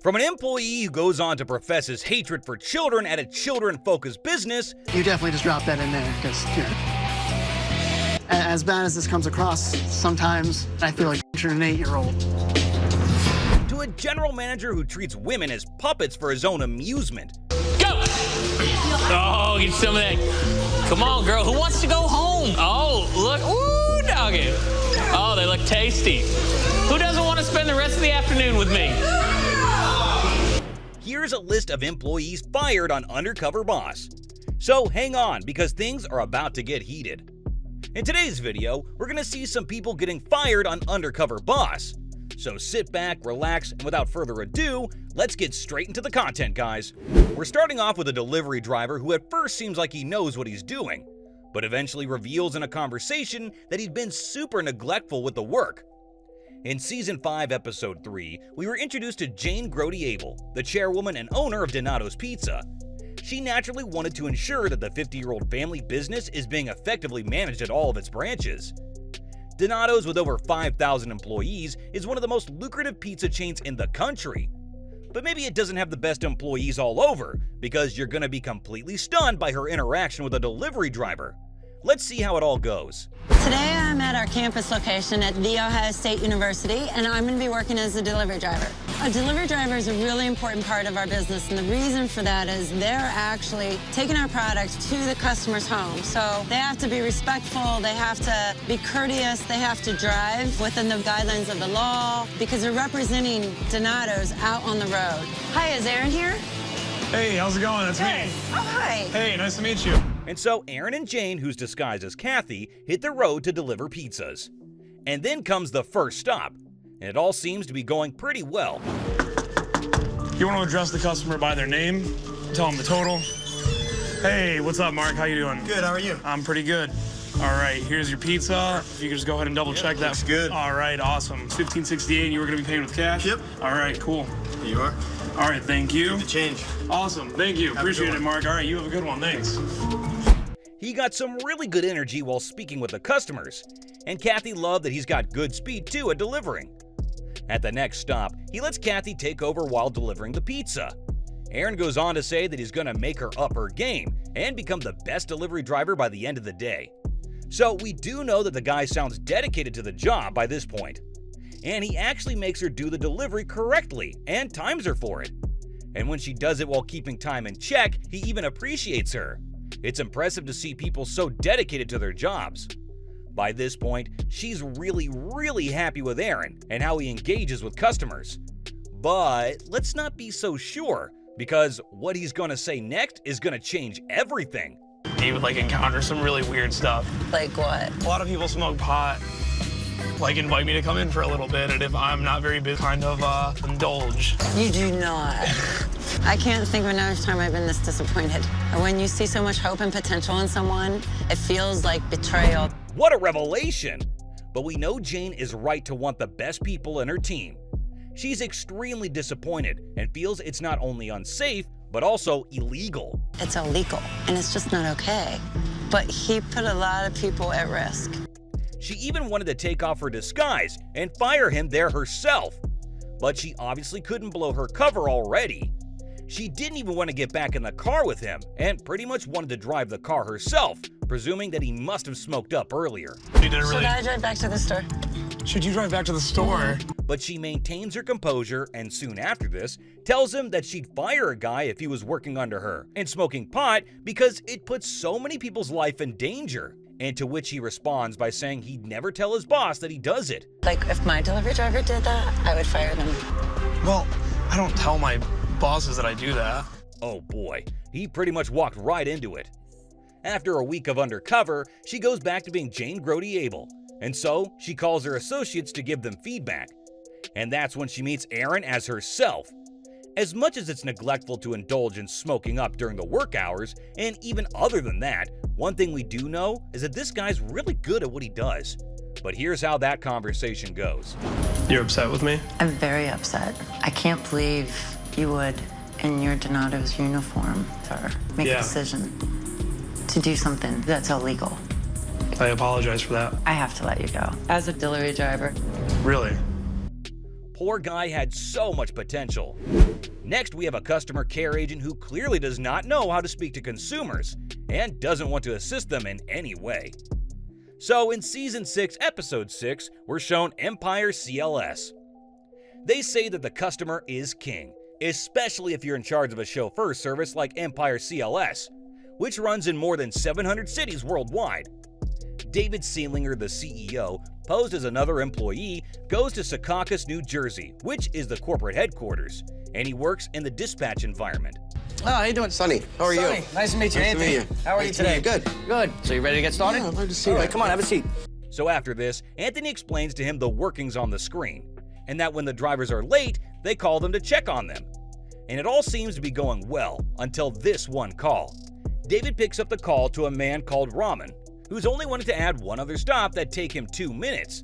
From an employee who goes on to profess his hatred for children at a children-focused business, you definitely just drop that in there because, as bad as this comes across, sometimes I feel like you're an 8-year-old. to a general manager who treats women as puppets for his own amusement. Go! Oh, get some of that. Come on, girl. Who wants to go home? Oh, look. Ooh, doggy. Oh, they look tasty. Who doesn't want to spend the rest of the afternoon with me? Here's a list of employees fired on Undercover Boss. So hang on, because things are about to get heated. In today's video, we're gonna see some people getting fired on Undercover Boss. So sit back, relax, and without further ado, let's get straight into the content, guys. We're starting off with a delivery driver who at first seems like he knows what he's doing, but eventually reveals in a conversation that he'd been super neglectful with the work. In Season 5, Episode 3, we were introduced to Jane Grody-Abel, the chairwoman and owner of Donato's Pizza. She naturally wanted to ensure that the 50-year-old family business is being effectively managed at all of its branches. Donato's, with over 5,000 employees, is one of the most lucrative pizza chains in the country. But maybe it doesn't have the best employees all over, because you're going to be completely stunned by her interaction with a delivery driver. Let's see how it all goes. Today I'm at our campus location at The Ohio State University, and I'm going to be working as a delivery driver. A delivery driver is a really important part of our business, and the reason for that is they're actually taking our product to the customer's home. So they have to be respectful, they have to be courteous, they have to drive within the guidelines of the law, because they're representing Donato's out on the road. Hi, is Aaron here? Hey, how's it going? That's Hey. me. Oh, hi. Hey, nice to meet you. And so Aaron and Jane, who's disguised as Kathy, hit the road to deliver pizzas. And then comes the first stop, and it all seems to be going pretty well. You want to address the customer by their name, tell them the total. Hey, what's up, Mark? How you doing? Good, how are you? I'm pretty good. All right, here's your pizza. If you could just go ahead and double check that. Looks good. All right, awesome. It's $15.68, you were going to be paying with cash? Yep. All right, cool. Here you are. All right, thank you. The change. Awesome, thank you. Have a Appreciate good it, one. Mark. All right, you have a good one. Thanks. He got some really good energy while speaking with the customers, and Kathy loved that he's got good speed too at delivering. At the next stop, he lets Kathy take over while delivering the pizza. Aaron goes on to say that he's gonna make her up her game and become the best delivery driver by the end of the day. So we do know that the guy sounds dedicated to the job by this point. And he actually makes her do the delivery correctly and times her for it. And when she does it while keeping time in check, he even appreciates her. It's impressive to see people so dedicated to their jobs. By this point, she's really happy with Aaron and how he engages with customers. But let's not be so sure, because what he's gonna say next is gonna change everything. You would encounter some really weird stuff. Like what? A lot of people smoke pot, invite me to come in for a little bit, and if I'm not very busy, indulge. You do not. I can't think of another time I've been this disappointed. When you see so much hope and potential in someone, it feels like betrayal. What a revelation! But we know Jane is right to want the best people in her team. She's extremely disappointed and feels it's not only unsafe, but also illegal. It's illegal, and it's just not okay. But he put a lot of people at risk. She even wanted to take off her disguise and fire him there herself. But she obviously couldn't blow her cover already. She didn't even want to get back in the car with him and pretty much wanted to drive the car herself, presuming that he must have smoked up earlier. You did really. Should I drive back to the store? Should you drive back to the store? But she maintains her composure and soon after this, tells him that she'd fire a guy if he was working under her and smoking pot because it puts so many people's life in danger. And to which he responds by saying he'd never tell his boss that he does it. Like, if my delivery driver did that, I would fire them. Well, I don't tell my bosses that I do that. Oh boy, he pretty much walked right into it. After a week of Undercover, she goes back to being Jane Grody-Abel, and so she calls her associates to give them feedback. And that's when she meets Aaron as herself. As much as it's neglectful to indulge in smoking up during the work hours, and even other than that, one thing we do know is that this guy's really good at what he does. But here's how that conversation goes. You're upset with me? I'm very upset. I can't believe you would, in your Donato's uniform, make a decision to do something that's illegal. I apologize for that. I have to let you go. As a delivery driver, Really? poor guy had so much potential. Next, we have a customer care agent who clearly does not know how to speak to consumers and doesn't want to assist them in any way. So in Season 6, Episode 6, we're shown Empire CLS. They say that the customer is king, especially if you're in charge of a chauffeur service like Empire CLS, which runs in more than 700 cities worldwide. David Seelinger, the CEO, posed as another employee, goes to Secaucus, New Jersey, which is the corporate headquarters, and he works in the dispatch environment. Oh, how you doing? Sonny, how are Sonny, you? nice to meet you, Nice to Anthony. meet you. How are you Nice to meet today? you. Good. Good. So you ready to get started? Yeah, I'd love to see All right, that. come on, have a seat. So after this, Anthony explains to him the workings on the screen, and that when the drivers are late, they call them to check on them. And it all seems to be going well, until this one call. David picks up the call to a man called Raman, who's only wanted to add one other stop that take him 2 minutes.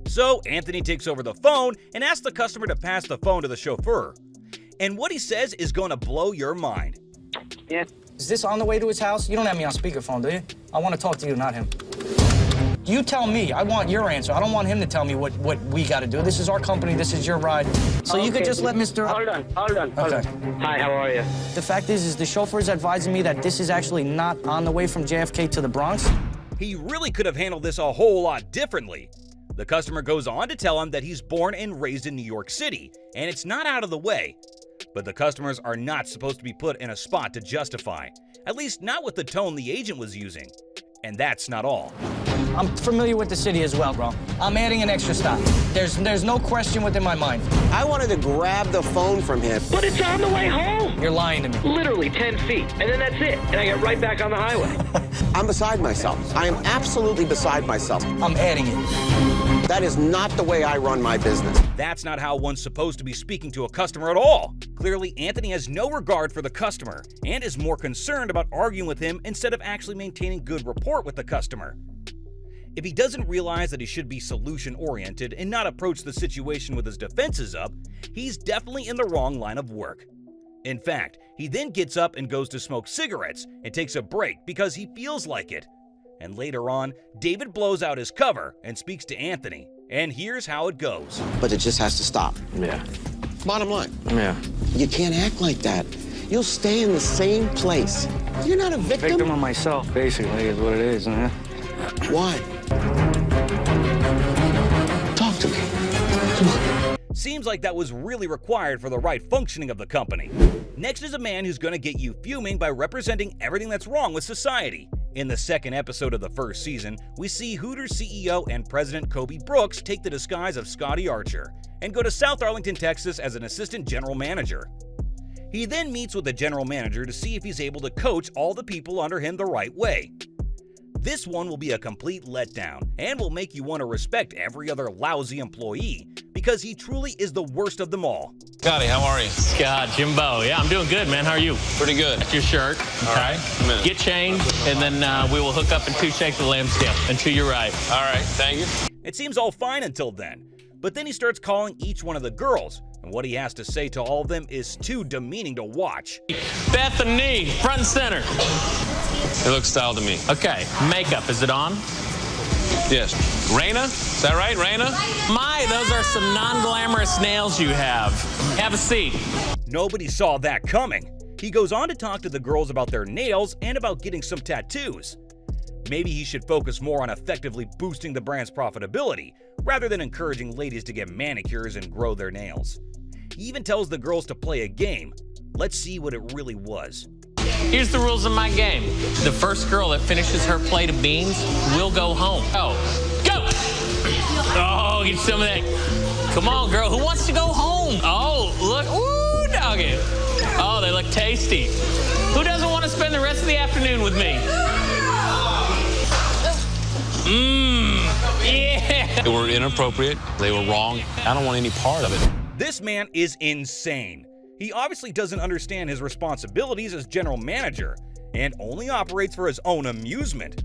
So Anthony takes over the phone and asks the customer to pass the phone to the chauffeur. And what he says is going to blow your mind. Yeah. Is this on the way to his house? You don't have me on speakerphone, do you? I want to talk to you, not him. You tell me. I want your answer. I don't want him to tell me what we got to do. This is our company. This is your ride. So you could just let Mr. Hold on. Okay. Hi, how are you? The fact is the chauffeur's advising me that this is actually not on the way from JFK to the Bronx. He really could have handled this a whole lot differently. The customer goes on to tell him that he's born and raised in New York City, and it's not out of the way. But the customers are not supposed to be put in a spot to justify, at least not with the tone the agent was using. And that's not all. I'm familiar with the city as well, bro. I'm adding an extra stop. There's no question within my mind. I wanted to grab the phone from him. But it's on the way home. You're lying to me. Literally 10 feet, and then that's it. And I get right back on the highway. I'm beside myself. I am absolutely beside myself. I'm adding it. That is not the way I run my business. That's not how one's supposed to be speaking to a customer at all. Clearly, Anthony has no regard for the customer and is more concerned about arguing with him instead of actually maintaining good rapport with the customer. If he doesn't realize that he should be solution-oriented and not approach the situation with his defenses up, he's definitely in the wrong line of work. In fact, he then gets up and goes to smoke cigarettes and takes a break because he feels like it. And later on, David blows out his cover and speaks to Anthony. And here's how it goes. But it just has to stop. Yeah. Bottom line. Yeah. You can't act like that. You'll stay in the same place. You're not a victim. Victim of myself, basically, is what it is, huh? Why? Talk to me. Come on. Seems like that was really required for the right functioning of the company. Next is a man who's going to get you fuming by representing everything that's wrong with society. In the second episode of the first season, we see Hooters CEO and President Kobe Brooks take the disguise of Scotty Archer and go to South Arlington, Texas as an assistant general manager. He then meets with the general manager to see if he's able to coach all the people under him the right way. This one will be a complete letdown and will make you want to respect every other lousy employee because he truly is the worst of them all. Scotty, how are you? Scott, Jimbo. Yeah, I'm doing good, man. How are you? Pretty good. That's your shirt. All right. Get changed, and then we will hook up in 2 shakes of lamb stem. And to your right. All right, thank you. It seems all fine until then, but then he starts calling each one of the girls, and what he has to say to all of them is too demeaning to watch. Bethany, front and center. It looks style to me. Okay, makeup, is it on? Yes. Raina? Is that right, Raina? My, those are some non-glamorous nails you have. Have a seat. Nobody saw that coming. He goes on to talk to the girls about their nails and about getting some tattoos. Maybe he should focus more on effectively boosting the brand's profitability, rather than encouraging ladies to get manicures and grow their nails. He even tells the girls to play a game. Let's see what it really was. Here's the rules of my game. The first girl that finishes her plate of beans will go home. Oh, go! Oh, get some of that. Come on, girl. Who wants to go home? Oh, look. Ooh, doggy. Oh, they look tasty. Who doesn't want to spend the rest of the afternoon with me? Yeah. They were inappropriate. They were wrong. I don't want any part of it. This man is insane. He obviously doesn't understand his responsibilities as general manager and only operates for his own amusement.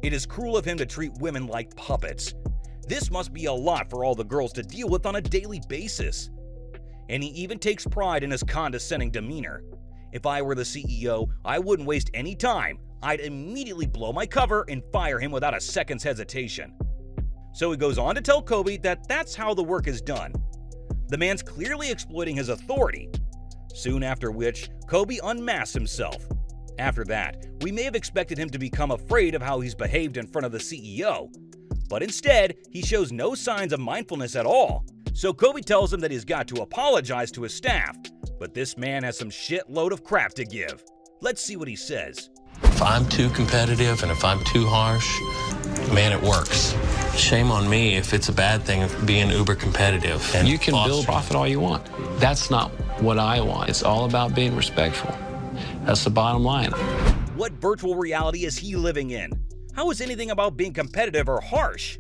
It is cruel of him to treat women like puppets. This must be a lot for all the girls to deal with on a daily basis. And he even takes pride in his condescending demeanor. If I were the CEO, I wouldn't waste any time. I'd immediately blow my cover and fire him without a second's hesitation. So he goes on to tell Kobe that that's how the work is done. The man's clearly exploiting his authority. Soon after which, Kobe unmasks himself. After that, we may have expected him to become afraid of how he's behaved in front of the CEO. But instead, he shows no signs of mindfulness at all. So Kobe tells him that he's got to apologize to his staff. But this man has some shitload of crap to give. Let's see what he says. If I'm too competitive and if I'm too harsh, man, it works. Shame on me if it's a bad thing of being uber competitive. And you can build profit all you want. That's not what I want. It's all about being respectful. That's the bottom line. What virtual reality is he living in? How is anything about being competitive or harsh?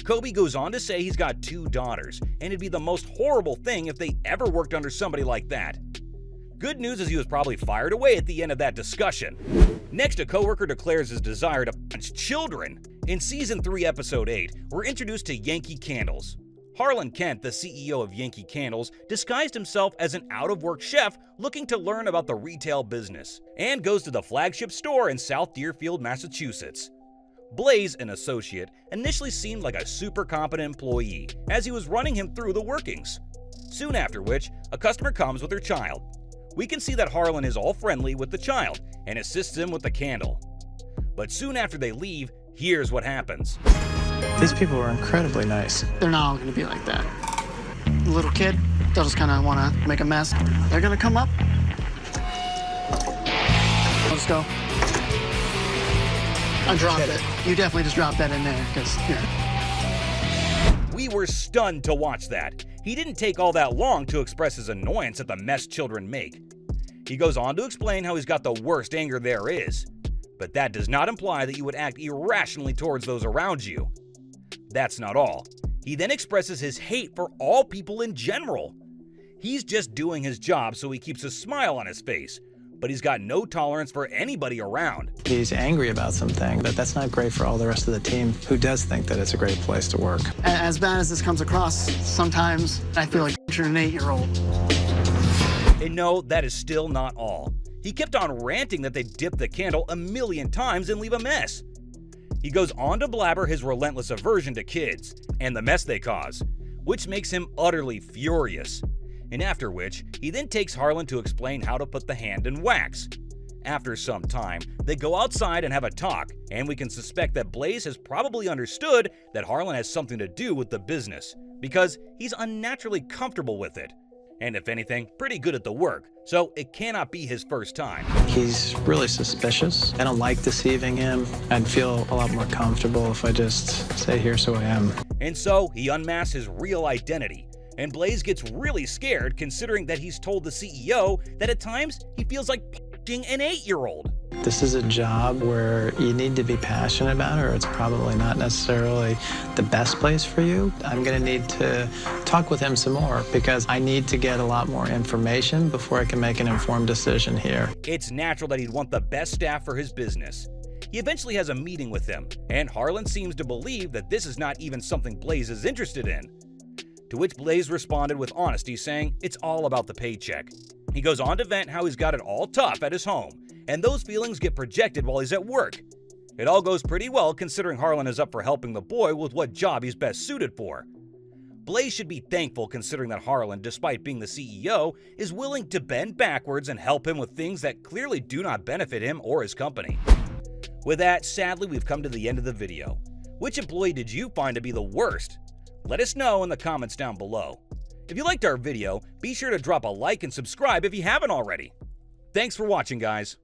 Kobe goes on to say he's got 2 daughters, and it'd be the most horrible thing if they ever worked under somebody like that. Good news is he was probably fired away at the end of that discussion. Next, a coworker declares his desire to punch children. In Season 3, Episode 8, we're introduced to Yankee Candles. Harlan Kent, the CEO of Yankee Candles, disguised himself as an out-of-work chef looking to learn about the retail business, and goes to the flagship store in South Deerfield, Massachusetts. Blaze, an associate, initially seemed like a super competent employee as he was running him through the workings. Soon after which, a customer comes with her child. We can see that Harlan is all friendly with the child and assists him with the candle. But soon after they leave, here's what happens. These people are incredibly nice. They're not all gonna be like that. The little kid, they'll just kinda wanna make a mess. They're gonna come up. Let's go. I dropped it. You definitely just dropped that in there, because We were stunned to watch that. He didn't take all that long to express his annoyance at the mess children make. He goes on to explain how he's got the worst anger there is. But that does not imply that you would act irrationally towards those around you. That's not all. He then expresses his hate for all people in general. He's just doing his job so he keeps a smile on his face, but he's got no tolerance for anybody around. he's angry about something, but that's not great for all the rest of the team who does think that it's a great place to work. As bad as this comes across, sometimes I feel like you're an 8-year-old. And no, that is still not all. He kept on ranting that they dip the candle 1,000,000 times and leave a mess. He goes on to blabber his relentless aversion to kids and the mess they cause, which makes him utterly furious. And after which, he then takes Harlan to explain how to put the hand in wax. After some time, they go outside and have a talk, and we can suspect that Blaze has probably understood that Harlan has something to do with the business, because he's unnaturally comfortable with it. And if anything, pretty good at the work, so it cannot be his first time. He's really suspicious. I don't like deceiving him. I'd feel a lot more comfortable if I just say, here's who I am. And so he unmasks his real identity, and Blaze gets really scared considering that he's told the CEO that at times he feels like punching an 8-year-old. This is a job where you need to be passionate about it, or it's probably not necessarily the best place for you. I'm going to need to talk with him some more because I need to get a lot more information before I can make an informed decision here. It's natural that he'd want the best staff for his business. He eventually has a meeting with them, and Harlan seems to believe that this is not even something Blaze is interested in. To which Blaze responded with honesty, saying it's all about the paycheck. He goes on to vent how he's got it all tough at his home, and those feelings get projected while he's at work. It all goes pretty well considering Harlan is up for helping the boy with what job he's best suited for. Blaze should be thankful considering that Harlan, despite being the CEO, is willing to bend backwards and help him with things that clearly do not benefit him or his company. With that, sadly, we've come to the end of the video. Which employee did you find to be the worst? Let us know in the comments down below. If you liked our video, be sure to drop a like and subscribe if you haven't already. Thanks for watching, guys.